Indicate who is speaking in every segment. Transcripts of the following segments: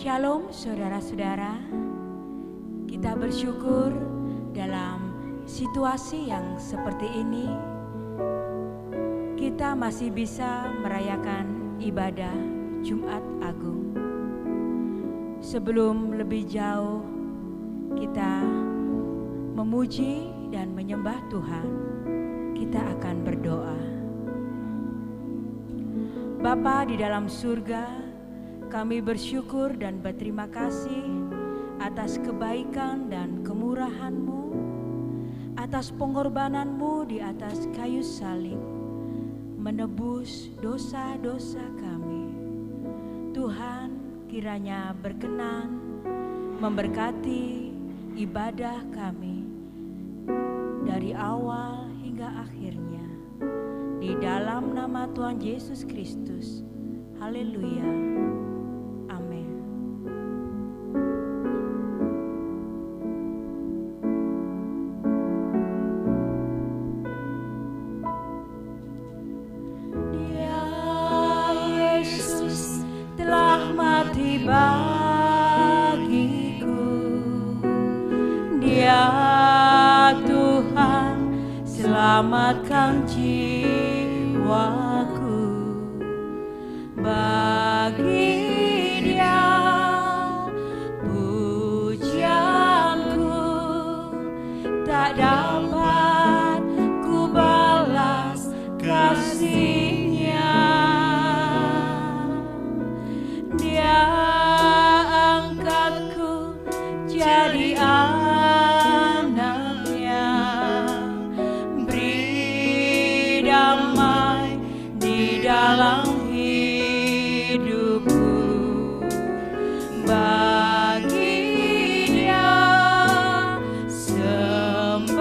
Speaker 1: Shalom saudara-saudara, kita bersyukur dalam situasi yang seperti ini kita masih bisa merayakan ibadah Jumat Agung. Sebelum lebih jauh kita memuji dan menyembah Tuhan, kita akan berdoa. Bapa di dalam surga, kami bersyukur dan berterima kasih atas kebaikan dan kemurahan-Mu, atas pengorbanan-Mu di atas kayu salib, menebus dosa-dosa kami. Tuhan kiranya berkenan memberkati ibadah kami dari awal hingga akhirnya. Di dalam nama Tuhan Yesus Kristus, haleluya. Bagiku Dia Tuhan selamatkan jiwaku. Bagi Dia pujianku tak dapat ku balas kasih-Nya. Dia jadi anaknya, beri damai di dalam hidupku. Bagi Dia sembahku,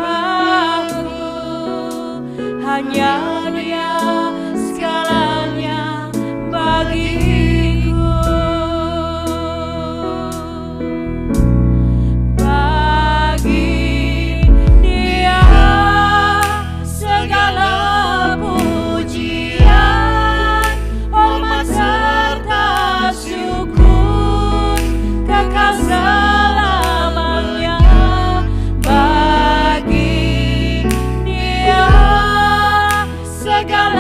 Speaker 1: hanya Dia segalanya bagiku. Segala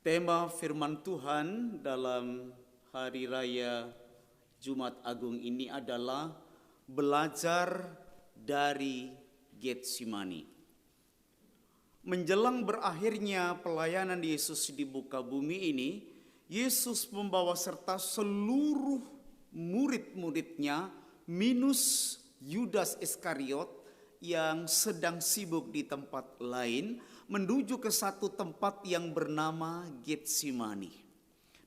Speaker 2: Tema firman Tuhan dalam hari raya Jumat Agung ini adalah belajar dari Getsemani. Menjelang berakhirnya pelayanan Yesus di muka bumi ini, Yesus membawa serta seluruh murid-muridnya minus Yudas Iskariot yang sedang sibuk di tempat lain, menuju ke satu tempat yang bernama Getsemani.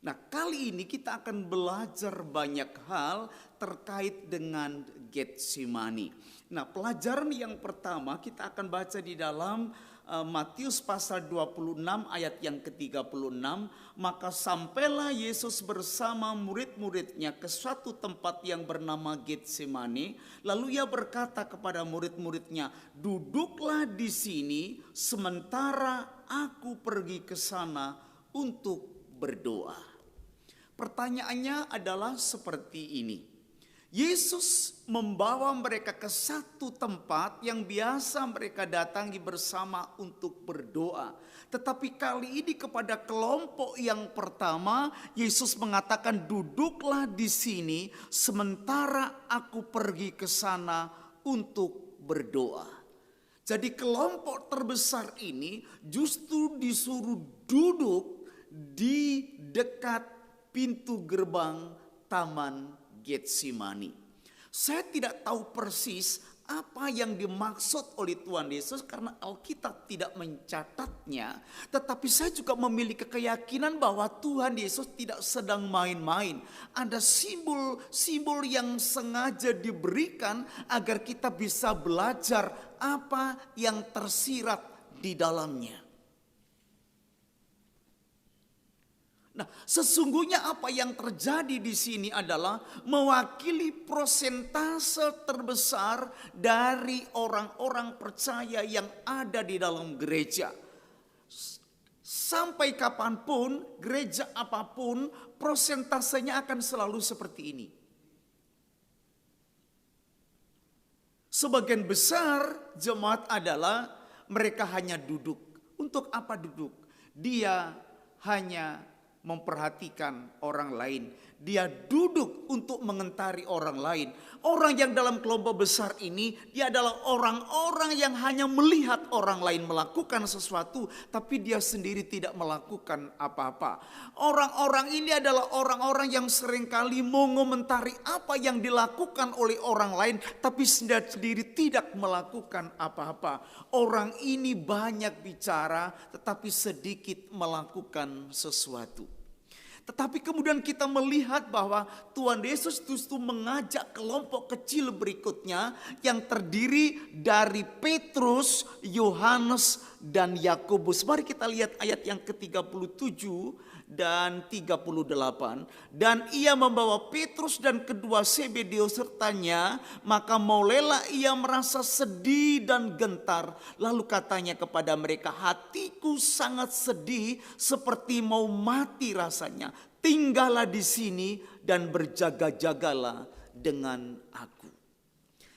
Speaker 2: Nah, kali ini kita akan belajar banyak hal terkait dengan Getsemani. Nah, pelajaran yang pertama kita akan baca di dalam Matius pasal 26 ayat yang ke-36. Maka sampailah Yesus bersama murid-muridnya ke suatu tempat yang bernama Getsemani. Lalu ia berkata kepada murid-muridnya, "Duduklah di sini sementara aku pergi ke sana untuk berdoa." Pertanyaannya adalah seperti ini. Yesus membawa mereka ke satu tempat yang biasa mereka datangi bersama untuk berdoa. Tetapi kali ini kepada kelompok yang pertama, Yesus mengatakan, "Duduklah di sini sementara aku pergi ke sana untuk berdoa." Jadi kelompok terbesar ini justru disuruh duduk di dekat pintu gerbang Taman Getsemani. Saya tidak tahu persis apa yang dimaksud oleh Tuhan Yesus karena Alkitab tidak mencatatnya. Tetapi saya juga memiliki keyakinan bahwa Tuhan Yesus tidak sedang main-main. Ada simbol-simbol yang sengaja diberikan agar kita bisa belajar apa yang tersirat di dalamnya. Nah, sesungguhnya apa yang terjadi di sini adalah mewakili persentase terbesar dari orang-orang percaya yang ada di dalam gereja. Sampai kapanpun, gereja apapun, persentasenya akan selalu seperti ini. Sebagian besar jemaat adalah mereka hanya duduk. Untuk apa duduk? Dia hanya memperhatikan orang lain. Dia duduk untuk mengentari orang lain. Orang yang dalam kelompok besar ini, dia adalah orang-orang yang hanya melihat orang lain melakukan sesuatu, tapi dia sendiri tidak melakukan apa-apa. Orang-orang ini adalah orang-orang yang seringkali mengomentari apa yang dilakukan oleh orang lain, tapi sendiri tidak melakukan apa-apa. Orang ini banyak bicara, tetapi sedikit melakukan sesuatu. Tetapi kemudian kita melihat bahwa Tuhan Yesus justru mengajak kelompok kecil berikutnya yang terdiri dari Petrus, Yohanes, dan Yakobus. Mari kita lihat ayat yang ke-37 dan 38. "Dan ia membawa Petrus dan kedua Zebedeus sertanya, maka mulailah ia merasa sedih dan gentar. Lalu katanya kepada mereka, 'Hatiku sangat sedih seperti mau mati rasanya. Tinggallah di sini dan berjaga-jagalah dengan aku.'"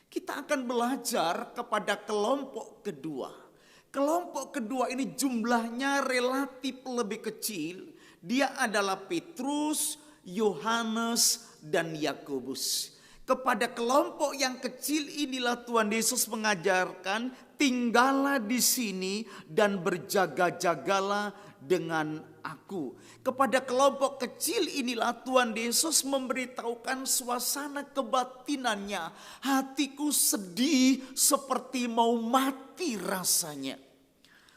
Speaker 2: Kita akan belajar kepada kelompok kedua. Kelompok kedua ini jumlahnya relatif lebih kecil. Dia adalah Petrus, Yohanes, dan Yakobus. Kepada kelompok yang kecil inilah Tuhan Yesus mengajarkan, "Tinggallah di sini dan berjaga-jagalah dengan aku." Kepada kelompok kecil inilah Tuhan Yesus memberitahukan suasana kebatinannya. "Hatiku sedih seperti mau mati rasanya."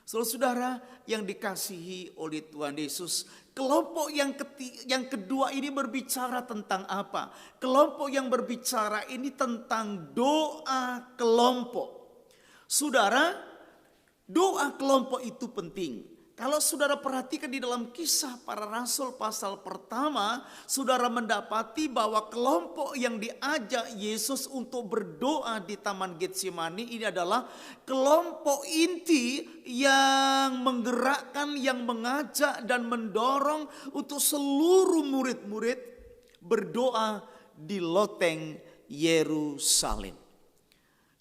Speaker 2: Saudara-saudara yang dikasihi oleh Tuhan Yesus, kelompok yang kedua ini berbicara tentang apa? Kelompok yang berbicara ini tentang doa kelompok. Saudara, doa kelompok itu penting. Kalau saudara perhatikan di dalam Kisah Para Rasul pasal pertama, saudara mendapati bahwa kelompok yang diajak Yesus untuk berdoa di Taman Getsemani ini adalah kelompok inti yang menggerakkan, yang mengajak dan mendorong untuk seluruh murid-murid berdoa di loteng Yerusalem.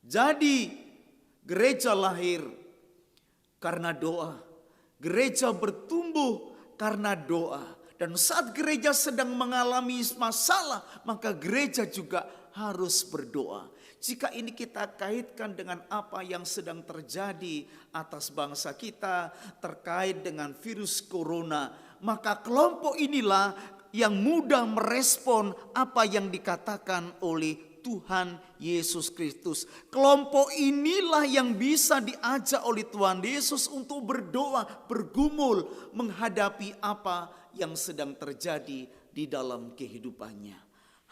Speaker 2: Jadi gereja lahir karena doa. Gereja bertumbuh karena doa. Dan saat gereja sedang mengalami masalah, maka gereja juga harus berdoa. Jika ini kita kaitkan dengan apa yang sedang terjadi atas bangsa kita terkait dengan virus corona, maka kelompok inilah yang mudah merespon apa yang dikatakan oleh Tuhan Yesus Kristus. Kelompok inilah yang bisa diajak oleh Tuhan Yesus untuk berdoa, bergumul menghadapi apa yang sedang terjadi di dalam kehidupannya.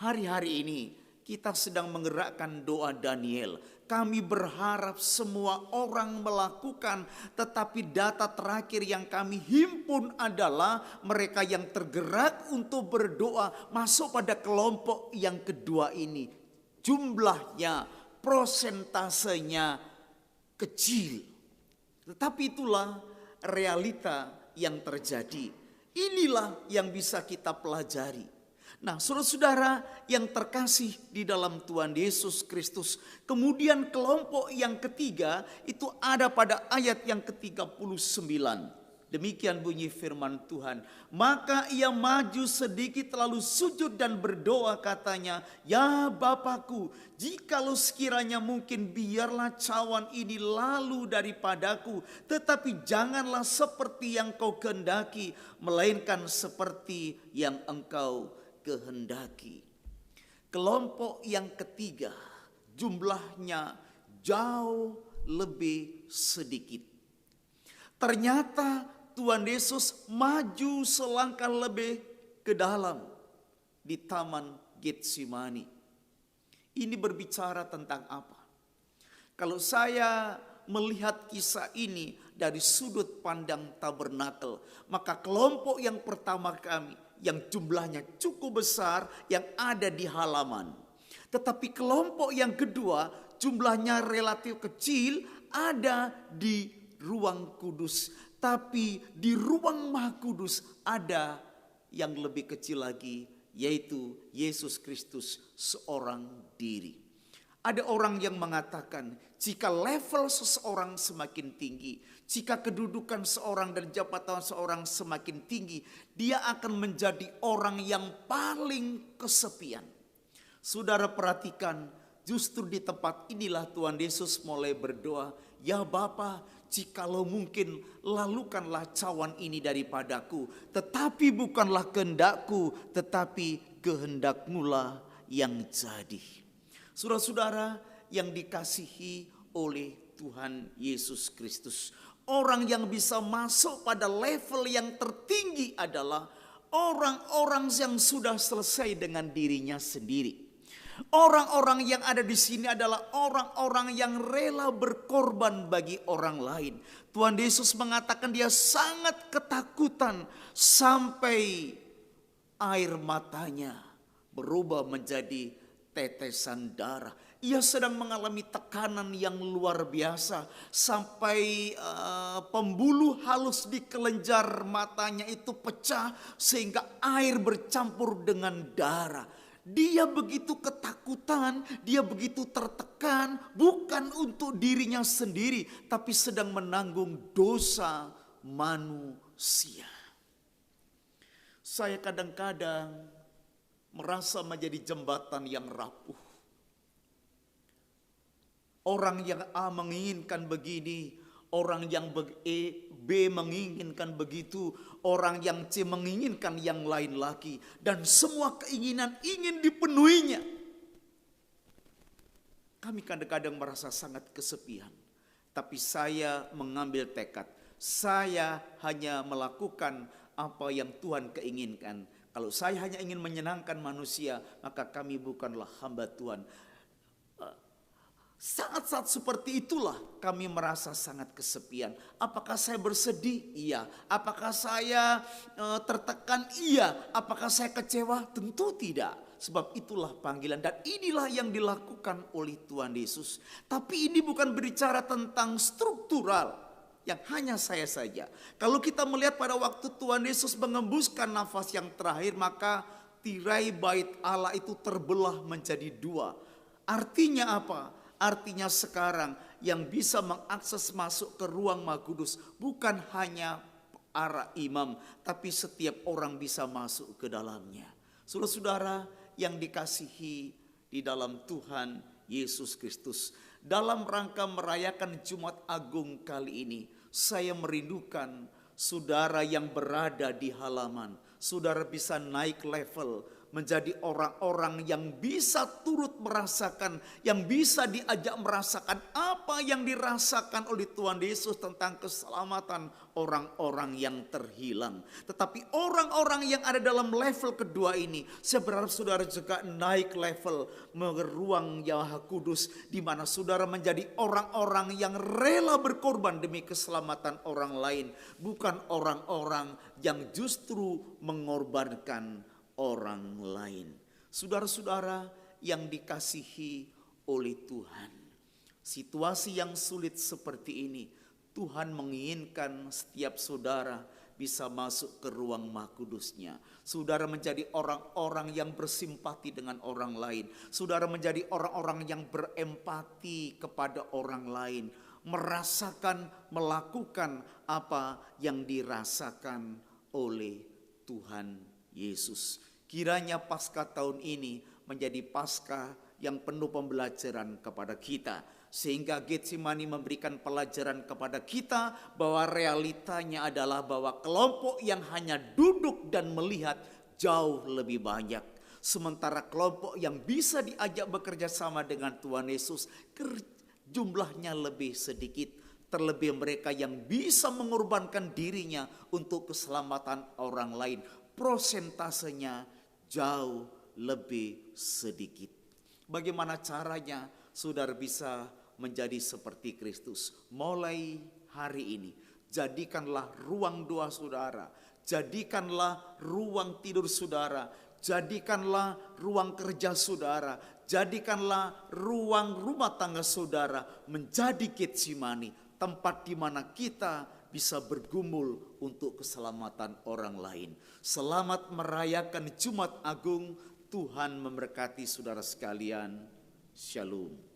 Speaker 2: Hari-hari ini kita sedang menggerakkan doa Daniel. Kami berharap semua orang melakukan, tetapi data terakhir yang kami himpun adalah mereka yang tergerak untuk berdoa masuk pada kelompok yang kedua ini. Jumlahnya, prosentasenya kecil. Tetapi itulah realita yang terjadi. Inilah yang bisa kita pelajari. Nah, saudara-saudara yang terkasih di dalam Tuhan Yesus Kristus. Kemudian kelompok yang ketiga itu ada pada ayat yang ke-39. Demikian bunyi firman Tuhan. Maka ia maju sedikit lalu sujud dan berdoa katanya, ya Bapakku, jikalau sekiranya mungkin biarlah cawan ini lalu daripadaku. Tetapi janganlah seperti yang kau kehendaki, melainkan seperti yang engkau kehendaki. Kelompok yang ketiga jumlahnya jauh lebih sedikit. Ternyata Tuhan Yesus maju selangkah lebih ke dalam di Taman Getsemani. Ini berbicara tentang apa? Kalau saya melihat kisah ini dari sudut pandang tabernakel, maka kelompok yang pertama kami yang jumlahnya cukup besar yang ada di halaman. Tetapi kelompok yang kedua jumlahnya relatif kecil ada di ruang kudus. Tapi di ruang maha kudus ada yang lebih kecil lagi, yaitu Yesus Kristus seorang diri. Ada orang yang mengatakan jika level seseorang semakin tinggi, jika kedudukan seorang dan jabatan seorang semakin tinggi, dia akan menjadi orang yang paling kesepian. Saudara perhatikan, justru di tempat inilah Tuhan Yesus mulai berdoa, ya Bapa, jikalau mungkin lalukanlah cawan ini daripadaku, tetapi bukanlah kehendakku, tetapi kehendak-Mu yang jadi. Saudara-saudara yang dikasihi oleh Tuhan Yesus Kristus, orang yang bisa masuk pada level yang tertinggi adalah orang-orang yang sudah selesai dengan dirinya sendiri. Orang-orang yang ada di sini adalah orang-orang yang rela berkorban bagi orang lain. Tuhan Yesus mengatakan dia sangat ketakutan sampai air matanya berubah menjadi tetesan darah. Ia sedang mengalami tekanan yang luar biasa sampai pembuluh halus di kelenjar matanya itu pecah sehingga air bercampur dengan darah. Dia begitu ketakutan, dia begitu tertekan, bukan untuk dirinya sendiri, tapi sedang menanggung dosa manusia. Saya kadang-kadang merasa menjadi jembatan yang rapuh. Orang yang A menginginkan begini, orang yang B menginginkan begitu, orang yang C menginginkan yang lain lagi. Dan semua keinginan ingin dipenuhinya. Kami kadang-kadang merasa sangat kesepian. Tapi saya mengambil tekad. Saya hanya melakukan apa yang Tuhan keinginkan. Kalau saya hanya ingin menyenangkan manusia, maka kami bukanlah hamba Tuhan. Saat-saat seperti itulah kami merasa sangat kesepian. Apakah saya bersedih? Iya. Apakah saya tertekan? Iya. Apakah saya kecewa? Tentu tidak. Sebab itulah panggilan dan inilah yang dilakukan oleh Tuhan Yesus. Tapi ini bukan berbicara tentang struktural yang hanya saya saja. Kalau kita melihat pada waktu Tuhan Yesus mengembuskan nafas yang terakhir, maka tirai bait Allah itu terbelah menjadi dua. Artinya apa? Artinya sekarang yang bisa mengakses masuk ke ruang Maha Kudus bukan hanya arah imam, tapi setiap orang bisa masuk ke dalamnya. Saudara-saudara yang dikasihi di dalam Tuhan Yesus Kristus, dalam rangka merayakan Jumat Agung kali ini, saya merindukan saudara yang berada di halaman, saudara bisa naik level menjadi orang-orang yang bisa turut merasakan, yang bisa diajak merasakan apa yang dirasakan oleh Tuhan Yesus tentang keselamatan orang-orang yang terhilang. Tetapi orang-orang yang ada dalam level kedua ini, saya berharap saudara juga naik level ruang yang Maha Kudus, di mana saudara menjadi orang-orang yang rela berkorban demi keselamatan orang lain, bukan orang-orang yang justru mengorbankan orang lain. Saudara-saudara yang dikasihi oleh Tuhan, situasi yang sulit seperti ini, Tuhan menginginkan setiap saudara bisa masuk ke ruang Maha Kudus-Nya. Saudara menjadi orang-orang yang bersimpati dengan orang lain. Saudara menjadi orang-orang yang berempati kepada orang lain, merasakan, melakukan apa yang dirasakan oleh Tuhan Yesus. Kiranya Paskah tahun ini menjadi Paskah yang penuh pembelajaran kepada kita, sehingga Getsemani memberikan pelajaran kepada kita bahwa realitanya adalah bahwa kelompok yang hanya duduk dan melihat jauh lebih banyak, sementara kelompok yang bisa diajak bekerja sama dengan Tuhan Yesus jumlahnya lebih sedikit. Terlebih mereka yang bisa mengorbankan dirinya untuk keselamatan orang lain, prosentasenya jauh lebih sedikit. Bagaimana caranya saudara bisa menjadi seperti Kristus? Mulai hari ini, jadikanlah ruang doa saudara, jadikanlah ruang tidur saudara, jadikanlah ruang kerja saudara, jadikanlah ruang rumah tangga saudara menjadi Getsemani, tempat di mana kita bisa bergumul untuk keselamatan orang lain. Selamat merayakan Jumat Agung. Tuhan memberkati saudara sekalian. Shalom.